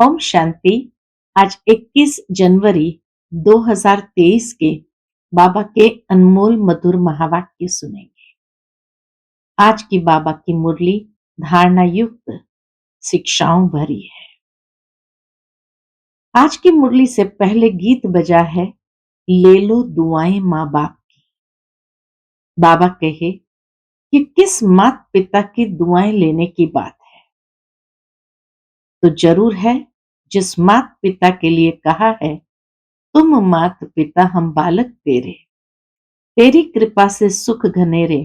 ओम शांति। आज 21 जनवरी 2023 के बाबा के अनमोल मधुर महावाक्य सुनेंगे। आज की बाबा की मुरली धारणा युक्त शिक्षाओं भरी है। आज की मुरली से पहले गीत बजा है ले लो दुआएं माँ बाप की। बाबा कहे कि किस माता पिता की दुआएं लेने की बात है, तो जरूर है जिस माता पिता के लिए कहा है तुम मात पिता हम बालक तेरे, तेरी कृपा से सुख घनेरे,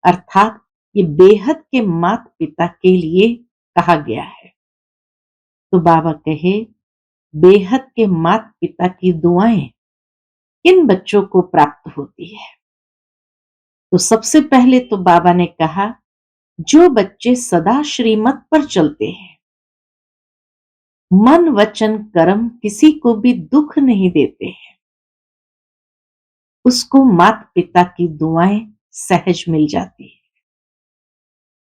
अर्थात ये बेहद के मात पिता के लिए कहा गया है। तो बाबा कहे बेहद के मात पिता की दुआएं किन बच्चों को प्राप्त होती है। तो सबसे पहले तो बाबा ने कहा जो बच्चे सदा श्रीमत पर चलते हैं, मन वचन कर्म किसी को भी दुख नहीं देते हैं, उसको माता पिता की दुआएं सहज मिल जाती है।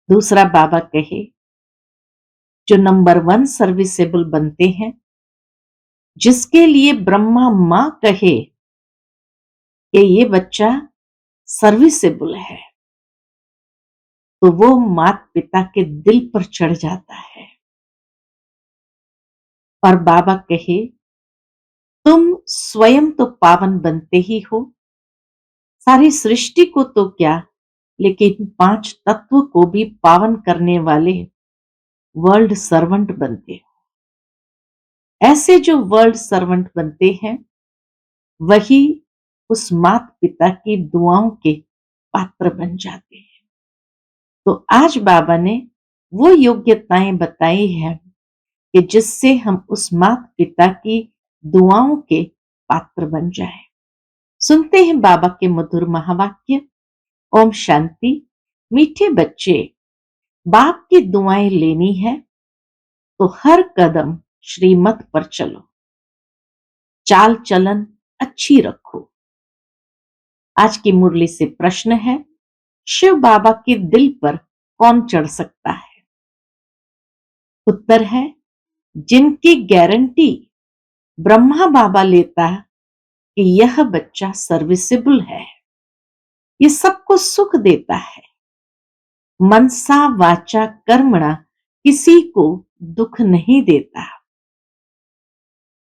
दूसरा बाबा कहे जो नंबर 1 सर्विसेबल बनते हैं, जिसके लिए ब्रह्मा मां कहे कि ये बच्चा सर्विसेबल है, तो वो माता पिता के दिल पर चढ़ जाता है। और बाबा कहे तुम स्वयं तो पावन बनते ही हो, सारी सृष्टि को तो क्या, लेकिन 5 तत्व को भी पावन करने वाले वर्ल्ड सर्वेंट बनते हो। ऐसे जो वर्ल्ड सर्वेंट बनते हैं वही उस माता पिता की दुआओं के पात्र बन जाते हैं। तो आज बाबा ने वो योग्यताएं बताई है कि जिससे हम उस माता पिता की दुआओं के पात्र बन जाएं। सुनते हैं बाबा के मधुर महावाक्य। ओम शांति। मीठे बच्चे, बाप की दुआएं लेनी है तो हर कदम श्रीमत पर चलो, चाल चलन अच्छी रखो। आज की मुरली से प्रश्न है शिव बाबा के दिल पर कौन चढ़ सकता है। उत्तर है जिनकी गारंटी ब्रह्मा बाबा लेता कि यह बच्चा सर्विसेबल है, ये सबको सुख देता है, मनसा वाचा कर्मणा किसी को दुख नहीं देता।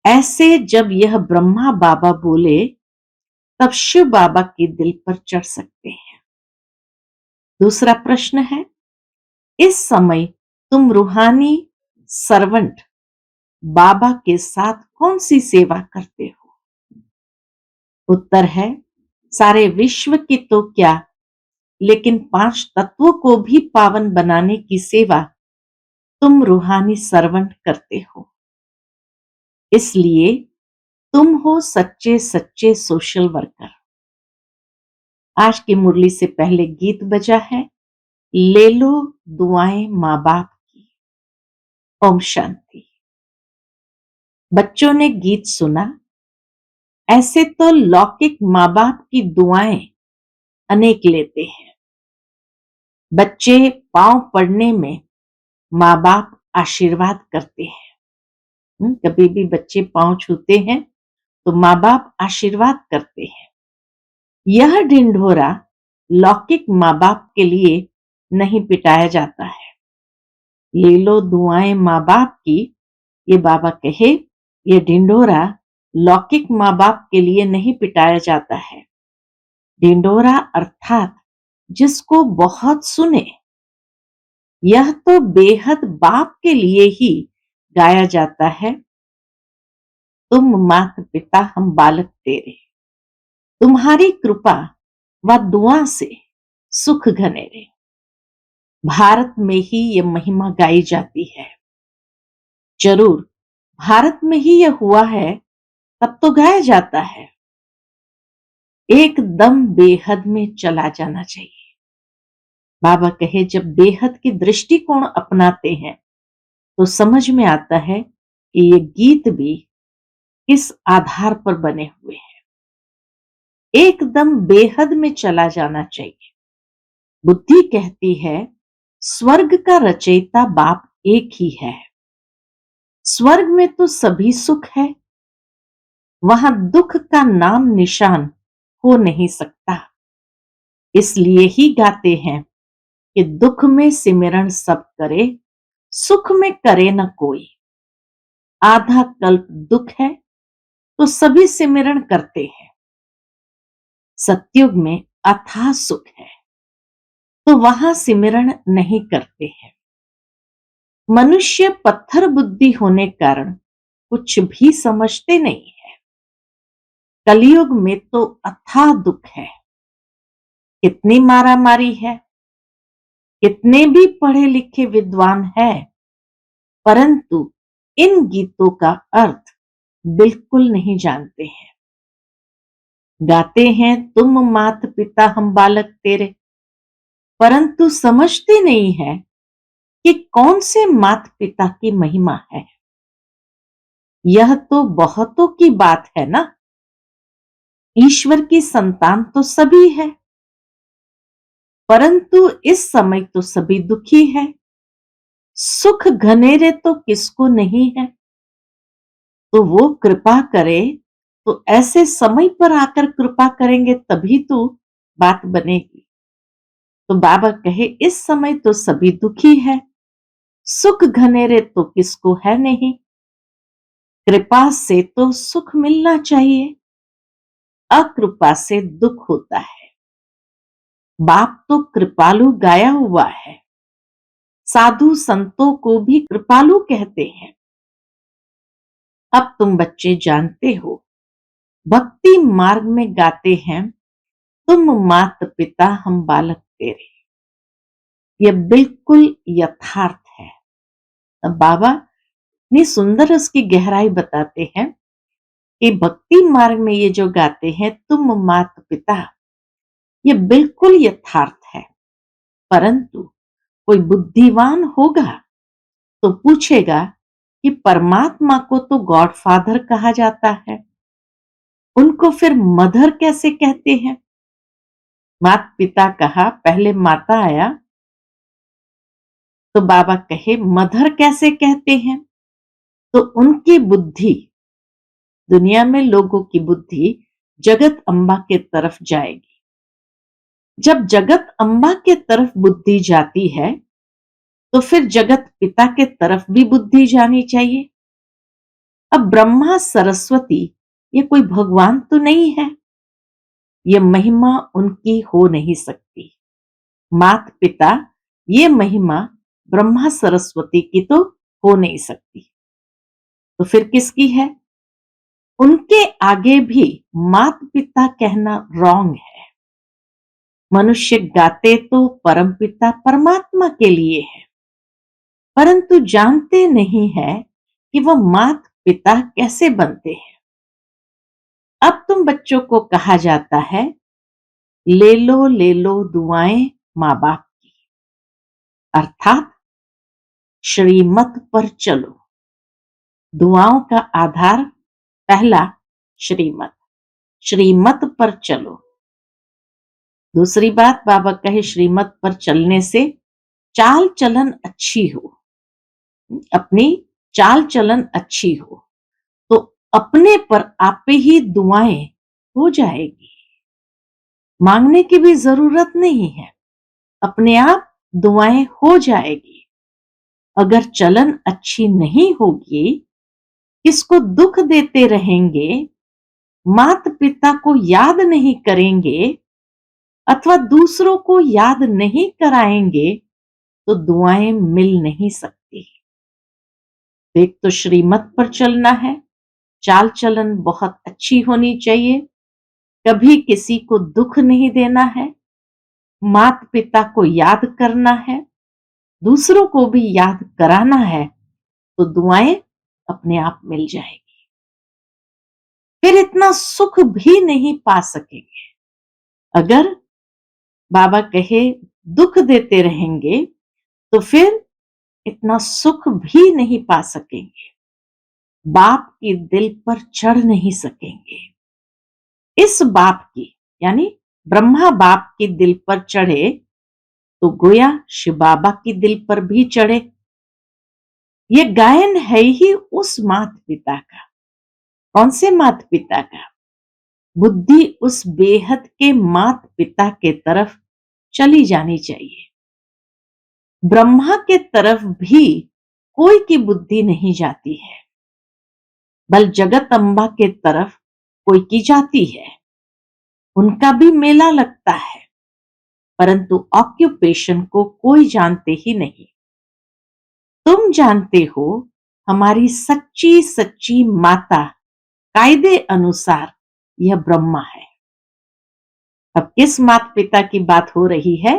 ऐसे जब यह ब्रह्मा बाबा बोले तब शिव बाबा के दिल पर चढ़ सकते हैं। दूसरा प्रश्न है इस समय तुम रूहानी सर्वेंट बाबा के साथ कौन सी सेवा करते हो। उत्तर है सारे विश्व की तो क्या, लेकिन 5 तत्वों को भी पावन बनाने की सेवा तुम रूहानी सर्वेंट करते हो, इसलिए तुम हो सच्चे सच्चे सोशल वर्कर। आज की मुरली से पहले गीत बजा है ले लो दुआएं माँ बाप की। ओम शांति। बच्चों ने गीत सुना। ऐसे तो लौकिक माँ बाप की दुआएं अनेक लेते हैं। बच्चे पांव पड़ने में माँ बाप आशीर्वाद करते हैं। कभी भी बच्चे पांव छूते हैं तो माँ बाप आशीर्वाद करते हैं। यह ढिंढोरा लौकिक माँ बाप के लिए नहीं पिटाया जाता है। ले लो दुआएं माँ बाप की, ये बाबा कहे ये ढिंढोरा लौकिक माँ बाप के लिए नहीं पिटाया जाता है। ढिंढोरा अर्थात जिसको बहुत सुने, यह तो बेहद बाप के लिए ही गाया जाता है। तुम माता पिता हम बालक तेरे, तुम्हारी कृपा व दुआ से सुख घनेरे। भारत में ही ये महिमा गाई जाती है। जरूर भारत में ही यह हुआ है तब तो गाया जाता है। एकदम बेहद में चला जाना चाहिए। बाबा कहे जब बेहद की दृष्टिकोण अपनाते हैं तो समझ में आता है कि ये गीत भी किस आधार पर बने हुए हैं। एकदम बेहद में चला जाना चाहिए। बुद्धि कहती है स्वर्ग का रचयिता बाप एक ही है, स्वर्ग में तो सभी सुख है, वहां दुख का नाम निशान हो नहीं सकता। इसलिए ही गाते हैं कि दुख में सिमरन सब करे, सुख में करे न कोई। आधा कल्प दुख है तो सभी सिमरन करते हैं। सतयुग में अथाह सुख है तो वहां सिमरन नहीं करते हैं। मनुष्य पत्थर बुद्धि होने कारण कुछ भी समझते नहीं है। कलयुग में तो अथाह दुख है, कितनी मारामारी है, कितने भी पढ़े लिखे विद्वान है, परंतु इन गीतों का अर्थ बिल्कुल नहीं जानते हैं। गाते हैं तुम मात पिता हम बालक तेरे, परंतु समझते नहीं है कि कौन से मात पिता की महिमा है। यह तो बहुतों की बात है ना। ईश्वर की संतान तो सभी है, परंतु इस समय तो सभी दुखी है। सुख घनेरे तो किसको नहीं है, तो वो कृपा करे तो ऐसे समय पर आकर कृपा करेंगे तभी तो बात बनेगी। तो बाबा कहे इस समय तो सभी दुखी है, सुख घनेरे तो किसको है नहीं। कृपा से तो सुख मिलना चाहिए, अकृपा से दुख होता है। बाप तो कृपालु गाया हुआ है, साधु संतों को भी कृपालु कहते हैं। अब तुम बच्चे जानते हो, भक्ति मार्ग में गाते हैं तुम मात पिता हम बालक तेरे। यह बिल्कुल यथार्थ है। अब बाबा इतनी सुंदर उसकी गहराई बताते हैं कि भक्ति मार्ग में ये जो गाते हैं तुम मात पिता, ये बिल्कुल यथार्थ है। परंतु कोई बुद्धिमान होगा तो पूछेगा कि परमात्मा को तो गॉड फादर कहा जाता है, उनको फिर मदर कैसे कहते हैं। मात पिता कहा, पहले माता आया, तो बाबा कहे मदर कैसे कहते हैं। तो उनकी बुद्धि, दुनिया में लोगों की बुद्धि जगत अम्बा के तरफ जाएगी। जब जगत अम्बा के तरफ बुद्धि जाती है तो फिर जगत पिता के तरफ भी बुद्धि जानी चाहिए। अब ब्रह्मा सरस्वती ये कोई भगवान तो नहीं है, ये महिमा उनकी हो नहीं सकती। मात पिता ये महिमा ब्रह्मा सरस्वती की तो हो नहीं सकती, तो फिर किसकी है। उनके आगे भी मात पिता कहना रॉन्ग है। मनुष्य गाते तो परमपिता परमात्मा के लिए है, परंतु जानते नहीं है कि वह मात पिता कैसे बनते हैं। अब तुम बच्चों को कहा जाता है ले लो दुआएं माँ बाप की, अर्थात श्रीमत पर चलो। दुआओं का आधार पहला श्रीमत, श्रीमत पर चलो। दूसरी बात बाबा कहे श्रीमत पर चलने से चाल चलन अच्छी हो, अपनी चाल चलन अच्छी हो तो अपने पर आपे ही दुआएं हो जाएगी, मांगने की भी जरूरत नहीं है, अपने आप दुआएं हो जाएगी। अगर चलन अच्छी नहीं होगी, किसको दुख देते रहेंगे, माता पिता को याद नहीं करेंगे अथवा दूसरों को याद नहीं कराएंगे तो दुआएं मिल नहीं सकती। एक तो श्रीमत पर चलना है, चाल चलन बहुत अच्छी होनी चाहिए, कभी किसी को दुख नहीं देना है, माता पिता को याद करना है, दूसरों को भी याद कराना है, तो दुआएं अपने आप मिल जाएगी। फिर इतना सुख भी नहीं पा सकेंगे। अगर बाबा कहे दुख देते रहेंगे तो फिर इतना सुख भी नहीं पा सकेंगे, बाप के दिल पर चढ़ नहीं सकेंगे। इस बाप की यानी ब्रह्मा बाप के दिल पर चढ़े तो गोया शिव बाबा के दिल पर भी चढ़े। ये गायन है ही उस माता पिता का। कौन से माता पिता का? बुद्धि उस बेहद के माता पिता के तरफ चली जानी चाहिए। ब्रह्मा के तरफ भी कोई की बुद्धि नहीं जाती है, बल जगत अम्बा के तरफ कोई की जाती है। उनका भी मेला लगता है, परंतु ऑक्यूपेशन को कोई जानते ही नहीं। तुम जानते हो, हमारी सच्ची सच्ची माता कायदे अनुसार यह ब्रह्मा है। अब किस माता पिता की बात हो रही है?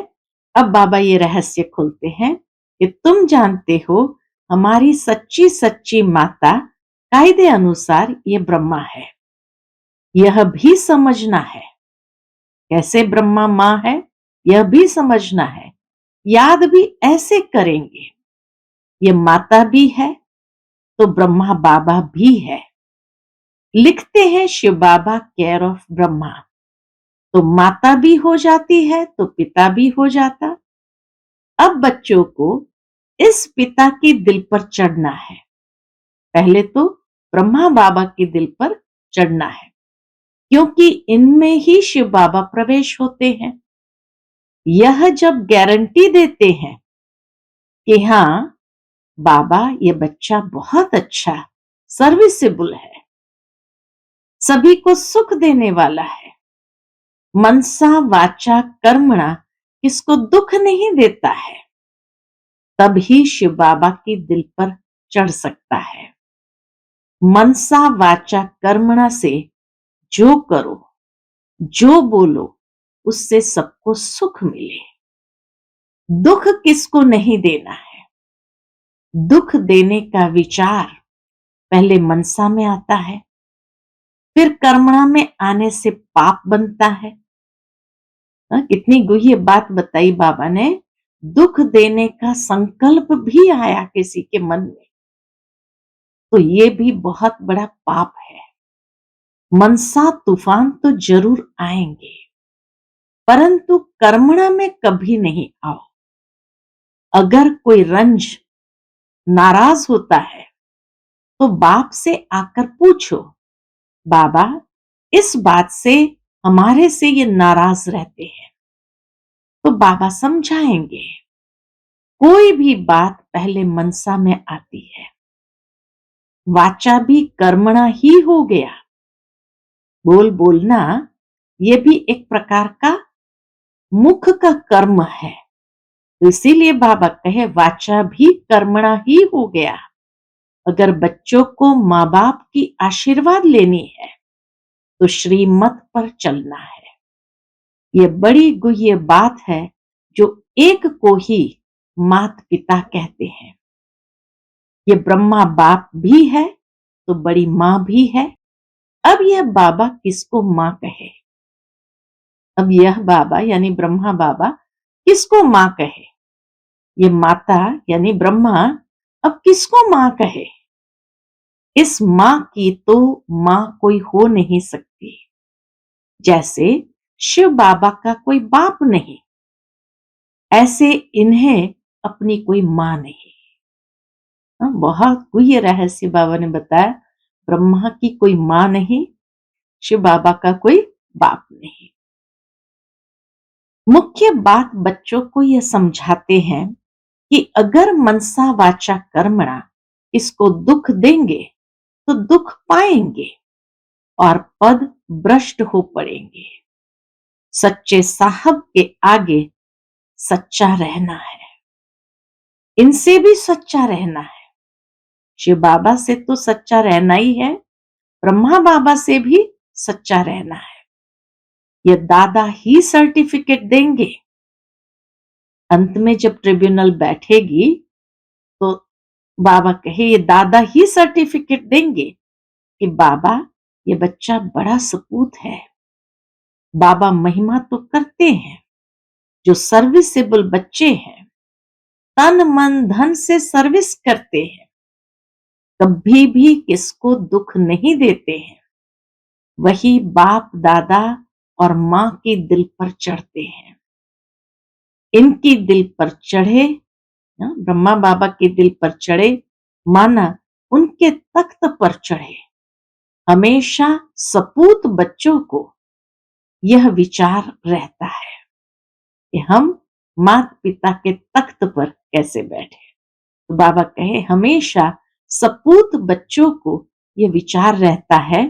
अब बाबा ये रहस्य खोलते हैं कि तुम जानते हो, हमारी सच्ची सच्ची माता कायदे अनुसार ये ब्रह्मा है। यह भी समझना है कैसे ब्रह्मा मां है, यह भी समझना है। याद भी ऐसे करेंगे, ये माता भी है तो ब्रह्मा बाबा भी है। लिखते हैं शिव बाबा केयर ऑफ ब्रह्मा, तो माता भी हो जाती है तो पिता भी हो जाता। अब बच्चों को इस पिता के दिल पर चढ़ना है। पहले तो ब्रह्मा बाबा के दिल पर चढ़ना है, क्योंकि इनमें ही शिव बाबा प्रवेश होते हैं। यह जब गारंटी देते हैं कि हाँ बाबा, ये बच्चा बहुत अच्छा सर्विसेबल है, सभी को सुख देने वाला है, मनसा वाचा कर्मणा किसको दुख नहीं देता है, तभी शिव बाबा के दिल पर चढ़ सकता है। मनसा वाचा कर्मणा से जो करो, जो बोलो, उससे सबको सुख मिले। दुख किसको नहीं देना है। दुख देने का विचार पहले मनसा में आता है, फिर कर्मणा में आने से पाप बनता है। कितनी गुह्य बात बताई बाबा ने। दुख देने का संकल्प भी आया किसी के मन में, तो ये भी बहुत बड़ा पाप है। मनसा तूफान तो जरूर आएंगे, परंतु कर्मणा में कभी नहीं आओ। अगर कोई रंज नाराज होता है तो बाप से आकर पूछो, बाबा इस बात से हमारे से ये नाराज रहते हैं, तो बाबा समझाएंगे। कोई भी बात पहले मनसा में आती है। वाचा भी कर्मणा ही हो गया। बोलना ये भी एक प्रकार का मुख का कर्म है, तो इसीलिए बाबा कहे वाचा भी कर्मणा ही हो गया। अगर बच्चों को माँ बाप की आशीर्वाद लेनी है तो श्रीमत पर चलना है। ये बड़ी गुह्य बात है जो एक को ही माता पिता कहते हैं। ये ब्रह्मा बाप भी है तो बड़ी मां भी है। अब यह बाबा किसको मां कहे? अब यह बाबा यानी ब्रह्मा बाबा किसको मां कहे? ये माता यानी ब्रह्मा अब किसको मां कहे? इस मां की तो मां कोई हो नहीं सकती। जैसे शिव बाबा का कोई बाप नहीं, ऐसे इन्हें अपनी कोई मां नहीं। बहुत गुह्य रहस्य बाबा ने बताया। ब्रह्मा की कोई मां नहीं, शिव बाबा का कोई बाप नहीं। मुख्य बात बच्चों को यह समझाते हैं कि अगर मनसा वाचा कर्मणा इसको दुख देंगे तो दुख पाएंगे और पद भ्रष्ट हो पड़ेंगे। सच्चे साहब के आगे सच्चा रहना है, इनसे भी सच्चा रहना है। शिव बाबा से तो सच्चा रहना ही है, ब्रह्मा बाबा से भी सच्चा रहना है। ये दादा ही सर्टिफिकेट देंगे। अंत में जब ट्रिब्यूनल बैठेगी तो बाबा कहे, ये दादा ही सर्टिफिकेट देंगे कि बाबा ये बच्चा बड़ा सपूत है। बाबा महिमा तो करते हैं। जो सर्विसेबल बच्चे हैं, तन मन धन से सर्विस करते हैं, कभी भी किसको दुख नहीं देते हैं, वही बाप दादा और मां के दिल पर चढ़ते हैं। इनकी दिल पर चढ़े, ब्रह्मा बाबा के दिल पर चढ़े माना उनके तख्त पर चढ़े। हमेशा सपूत बच्चों को यह विचार रहता है कि हम माता पिता के तख्त पर कैसे बैठे। तो बाबा कहे हमेशा सपूत बच्चों को यह विचार रहता है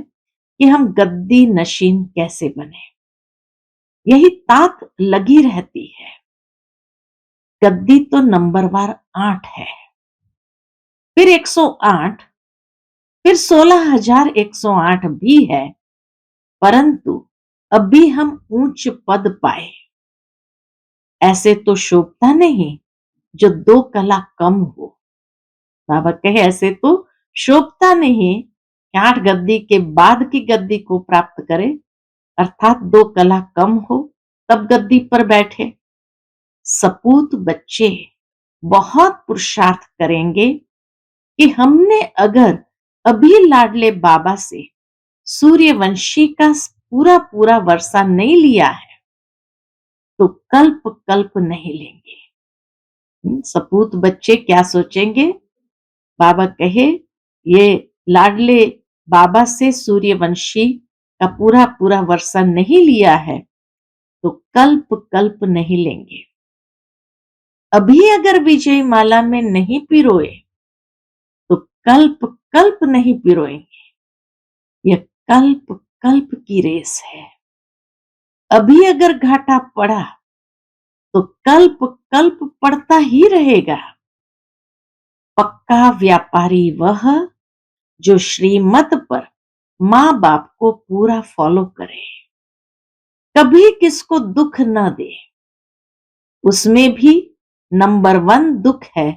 कि हम गद्दी नशीन कैसे बने। यही ताक लगी रहती है। गद्दी तो नंबरवार 8 है, फिर 108, फिर 16,108 भी है, परंतु अभी हम ऊंच पद पाए। ऐसे तो शोभता नहीं जो 2 कला कम हो। बाबा कहे ऐसे तो शोभता नहीं कि 8 गद्दी के बाद की गद्दी को प्राप्त करे, अर्थात 2 कला कम हो तब गद्दी पर बैठे। सपूत बच्चे बहुत पुरुषार्थ करेंगे कि हमने अगर अभी लाडले बाबा से सूर्यवंशी का पूरा पूरा वर्षा नहीं लिया है तो कल्प कल्प नहीं लेंगे। सपूत बच्चे क्या सोचेंगे? बाबा कहे ये लाडले बाबा से सूर्यवंशी का पूरा पूरा वर्षा नहीं लिया है तो कल्प कल्प नहीं लेंगे। अभी अगर विजय माला में नहीं पिरोए तो कल्प कल्प नहीं पिरोएंगे। यह कल्प कल्प की रेस है। अभी अगर घाटा पड़ा तो कल्प कल्प पड़ता ही रहेगा। पक्का व्यापारी वह जो श्रीमत पर माँ बाप को पूरा फॉलो करे, कभी किसको दुख न दे। उसमें भी नंबर 1 दुख है।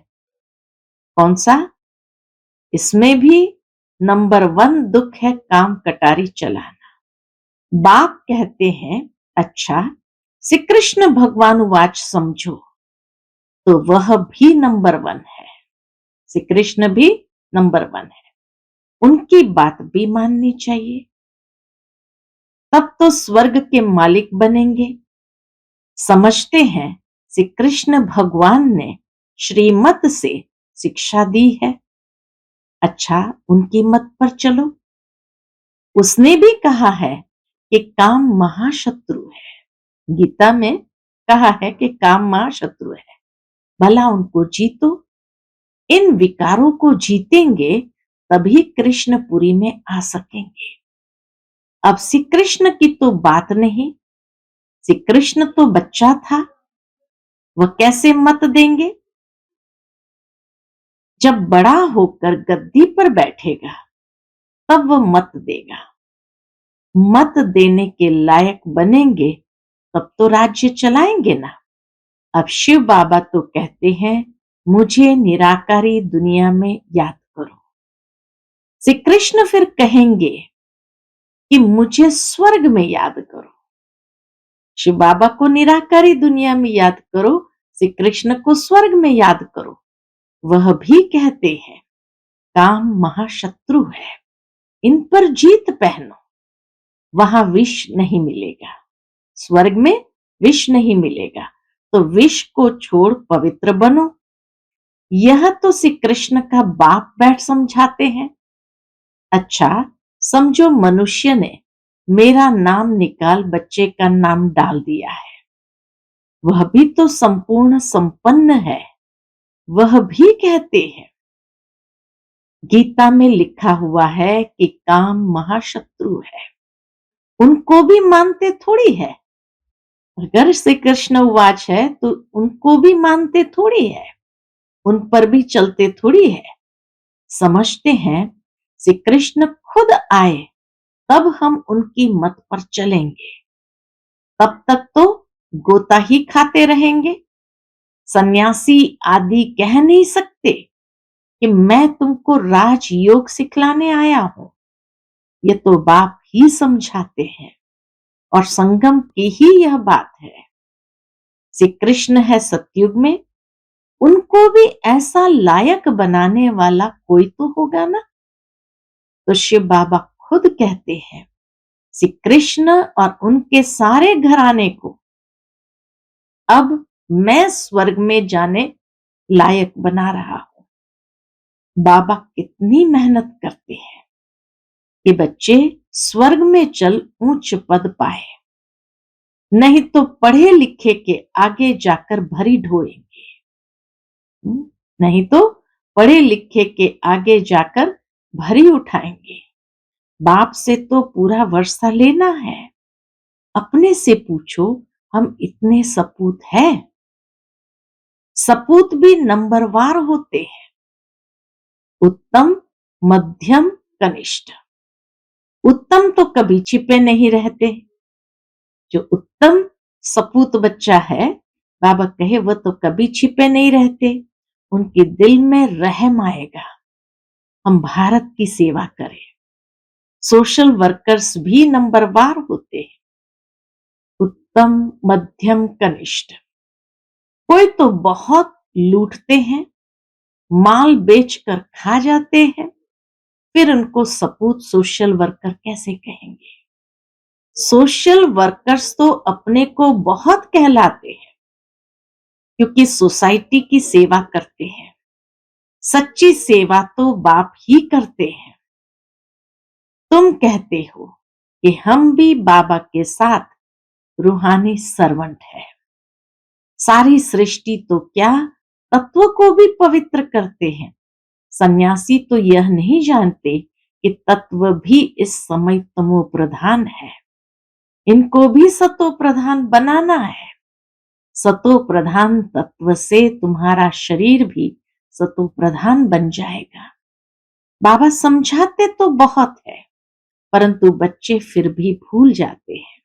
कौन सा? इसमें भी नंबर 1 दुख है काम कटारी चलाना। बाप कहते हैं अच्छा श्री कृष्ण भगवान वाच समझो, तो वह भी नंबर 1 है। श्री कृष्ण भी नंबर 1 है, उनकी बात भी माननी चाहिए, तब तो स्वर्ग के मालिक बनेंगे। समझते हैं श्री कृष्ण भगवान ने श्रीमत से शिक्षा दी है। अच्छा उनकी मत पर चलो। उसने भी कहा है कि काम महाशत्रु है। गीता में कहा है कि काम महाशत्रु है, भला उनको जीतो। इन विकारों को जीतेंगे तभी कृष्णपुरी में आ सकेंगे। अब श्री कृष्ण की तो बात नहीं, श्री कृष्ण तो बच्चा था, वह कैसे मत देंगे? जब बड़ा होकर गद्दी पर बैठेगा तब वह मत देगा। मत देने के लायक बनेंगे तब तो राज्य चलाएंगे ना। अब शिव बाबा तो कहते हैं मुझे निराकारी दुनिया में याद करो। श्री कृष्ण फिर कहेंगे कि मुझे स्वर्ग में याद करो। शिव बाबा को निराकारी दुनिया में याद करो, श्री कृष्ण को स्वर्ग में याद करो। वह भी कहते हैं काम महाशत्रु है, इन पर जीत पहनो, वहां विष नहीं मिलेगा। स्वर्ग में विष नहीं मिलेगा, तो विष को छोड़ पवित्र बनो। यह तो श्री कृष्ण का बाप बैठ समझाते हैं। अच्छा समझो मनुष्य ने मेरा नाम निकाल बच्चे का नाम डाल दिया है, वह भी तो संपूर्ण संपन्न है। वह भी कहते हैं गीता में लिखा हुआ है कि काम महाशत्रु है, उनको भी मानते थोड़ी है। अगर श्री कृष्ण उवाच है तो उनको भी मानते थोड़ी है, उन पर भी चलते थोड़ी है। समझते हैं श्री कृष्ण खुद आए तब हम उनकी मत पर चलेंगे, तब तक तो गोता ही खाते रहेंगे। सन्यासी आदि कह नहीं सकते कि मैं तुमको राजयोग सिखलाने आया हूं। ये तो बाप ही समझाते हैं और संगम की ही यह बात है। श्री कृष्ण है सतयुग में, उनको भी ऐसा लायक बनाने वाला कोई तो होगा ना। तो शिव बाबा खुद कहते हैं श्री कृष्ण और उनके सारे घराने को अब मैं स्वर्ग में जाने लायक बना रहा हूं। बाबा कितनी मेहनत करते हैं कि बच्चे स्वर्ग में चल ऊंच पद पाए, नहीं तो पढ़े लिखे के आगे जाकर भरी ढोएंगे। नहीं तो पढ़े लिखे के आगे जाकर भरी उठाएंगे। बाप से तो पूरा वर्षा लेना है। अपने से पूछो, हम इतने सपूत हैं? सपूत भी नंबरवार होते हैं, उत्तम, मध्यम, कनिष्ठ। उत्तम तो कभी छिपे नहीं रहते। जो उत्तम सपूत बच्चा है, बाबा कहे वह तो कभी छिपे नहीं रहते। उनके दिल में रहम आएगा, हम भारत की सेवा करें। सोशल वर्कर्स भी नंबरवार होते हैं, उत्तम, मध्यम, कनिष्ठ। कोई तो बहुत लूटते हैं, माल बेचकर खा जाते हैं, फिर उनको सपूत सोशल वर्कर कैसे कहेंगे? सोशल वर्कर्स तो अपने को बहुत कहलाते हैं, क्योंकि सोसाइटी की सेवा करते हैं। सच्ची सेवा तो बाप ही करते हैं। तुम कहते हो कि हम भी बाबा के साथ रूहानी सर्वेंट है। सारी सृष्टि तो क्या, तत्व को भी पवित्र करते हैं। सन्यासी तो यह नहीं जानते कि तत्व भी इस समय तमो प्रधान है। इनको भी सतो प्रधान बनाना है। सतो प्रधान तत्व से तुम्हारा शरीर भी सतो प्रधान बन जाएगा। बाबा समझाते तो बहुत है, परंतु बच्चे फिर भी भूल जाते हैं।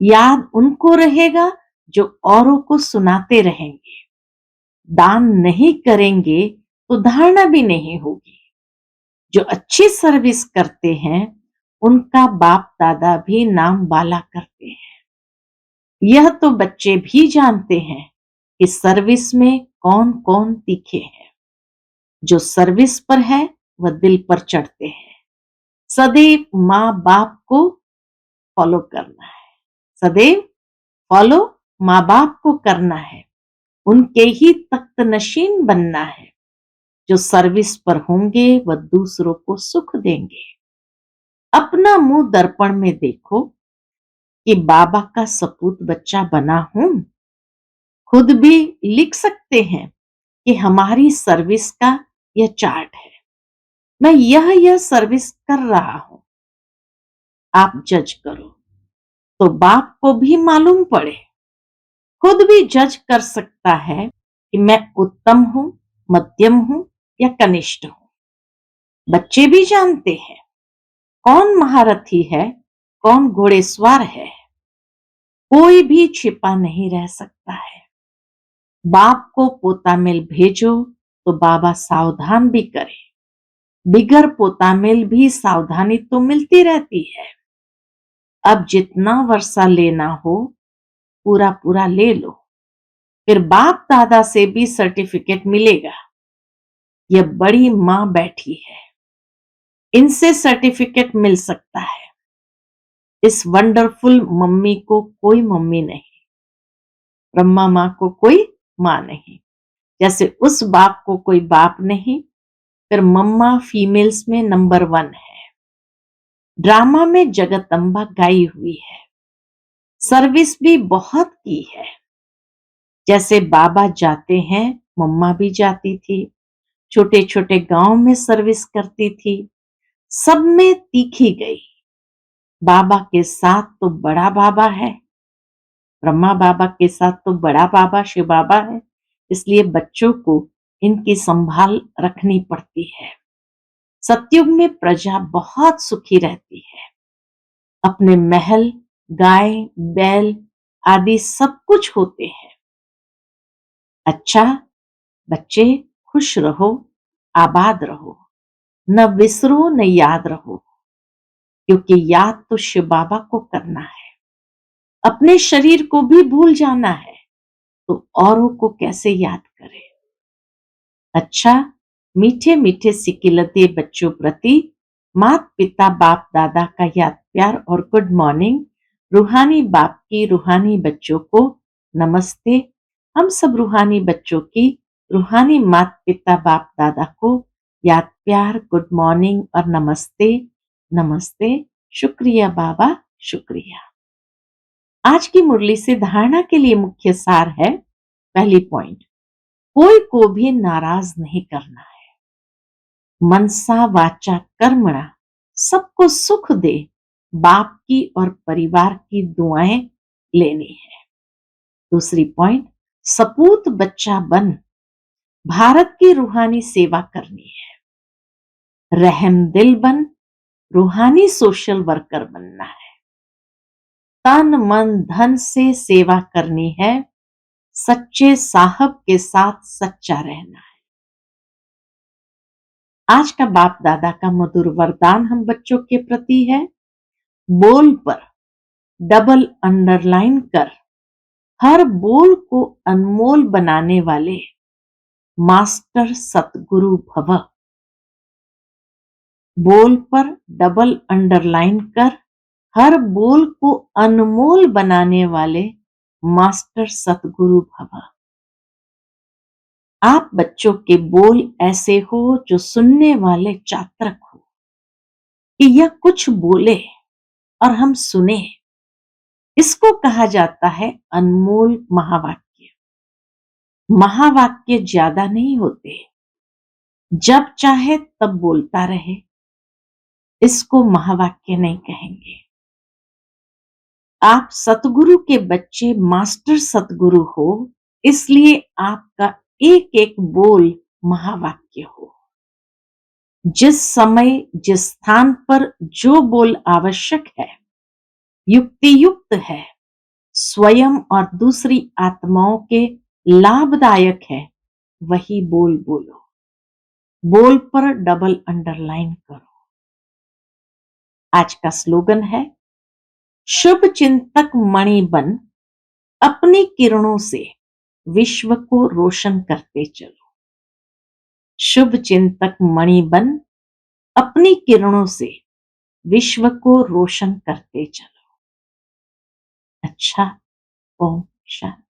याद उनको रहेगा जो औरों को सुनाते रहेंगे। दान नहीं करेंगे तो धारणा भी नहीं होगी। जो अच्छी सर्विस करते हैं, उनका बाप दादा भी नाम वाला करते हैं। यह तो बच्चे भी जानते हैं कि सर्विस में कौन कौन तीखे हैं। जो सर्विस पर है वह दिल पर चढ़ते हैं। सदैव माँ बाप को फॉलो करना है। सदैव फॉलो माँ बाप को करना है। उनके ही तख्त नशीन बनना है। जो सर्विस पर होंगे वह दूसरों को सुख देंगे। अपना मुंह दर्पण में देखो कि बाबा का सपूत बच्चा बना हूं। खुद भी लिख सकते हैं कि हमारी सर्विस का यह चार्ट है, मैं यह सर्विस कर रहा हूं। आप जज करो तो बाप को भी मालूम पड़े। खुद भी जज कर सकता है कि मैं उत्तम हूं, मध्यम हूं या कनिष्ठ हूं। बच्चे भी जानते हैं कौन महारथी है, कौन घोड़ेसवार है। कोई भी छिपा नहीं रह सकता है। बाप को पोतामेल भेजो तो बाबा सावधान भी करे। बिगर पोतामेल भी सावधानी तो मिलती रहती है। अब जितना वर्षा लेना हो पूरा पूरा ले लो, फिर बाप दादा से भी सर्टिफिकेट मिलेगा। यह बड़ी मां बैठी है, इनसे सर्टिफिकेट मिल सकता है। इस वंडरफुल मम्मी को कोई मम्मी नहीं, ब्रह्मा माँ को कोई माँ नहीं। जैसे उस बाप को कोई बाप नहीं, फिर मम्मा फीमेल्स में नंबर 1 है। ड्रामा में जगदम्बा गाई हुई है, सर्विस भी बहुत की है। जैसे बाबा जाते हैं, मम्मा भी जाती थी। छोटे छोटे गांव में सर्विस करती थी, सब में तीखी गई। बाबा के साथ तो बड़ा बाबा है, ब्रह्मा बाबा के साथ तो बड़ा बाबा शिव बाबा है। इसलिए बच्चों को इनकी संभाल रखनी पड़ती है। सतयुग में प्रजा बहुत सुखी रहती है। अपने महल, गाय, बैल आदि सब कुछ होते हैं। अच्छा बच्चे, खुश रहो, आबाद रहो, न विसरो न याद रहो, क्योंकि याद तो शिव बाबा को करना है। अपने शरीर को भी भूल जाना है तो औरों को कैसे याद करें। अच्छा, मीठे मीठे सिकिलते बच्चों प्रति माता पिता बाप दादा का याद प्यार और गुड मॉर्निंग। रूहानी बाप की रूहानी बच्चों को नमस्ते। हम सब रूहानी बच्चों की रूहानी माता पिता बाप दादा को याद प्यार, गुड मॉर्निंग और नमस्ते, नमस्ते, शुक्रिया बाबा, शुक्रिया। आज की मुरली से धारणा के लिए मुख्य सार है, पहली पॉइंट, कोई को भी नाराज नहीं करना है। मनसा वाचा कर्मणा, सबको सुख दे, बाप की और परिवार की दुआएं लेनी है। दूसरी पॉइंट, सपूत बच्चा बन भारत की रूहानी सेवा करनी है। रहम दिल बन रूहानी सोशल वर्कर बनना है। तन मन धन से सेवा करनी है, सच्चे साहब के साथ सच्चा रहना है। आज का बाप दादा का मधुर वरदान हम बच्चों के प्रति है, बोल पर डबल अंडरलाइन कर हर बोल को अनमोल बनाने वाले मास्टर सतगुरु भव। बोल पर डबल अंडरलाइन कर हर बोल को अनमोल बनाने वाले मास्टर सतगुरु भव। आप बच्चों के बोल ऐसे हो जो सुनने वाले चातक हो कि यह कुछ बोले और हम सुने। इसको कहा जाता है अनमोल महावाक्य। महावाक्य ज्यादा नहीं होते, जब चाहे तब बोलता रहे, इसको महावाक्य नहीं कहेंगे। आप सतगुरु के बच्चे मास्टर सतगुरु हो, इसलिए आपका एक एक बोल महावाक्य हो। जिस समय जिस स्थान पर जो बोल आवश्यक है, युक्ति युक्त है, स्वयं और दूसरी आत्माओं के लाभदायक है, वही बोल बोलो। बोल पर डबल अंडरलाइन करो। आज का स्लोगन है, शुभ चिंतक मणि बन अपनी किरणों से विश्व को रोशन करते चलो। शुभ चिंतक मणि बन अपनी किरणों से विश्व को रोशन करते चलो। अच्छा, ओम शांति।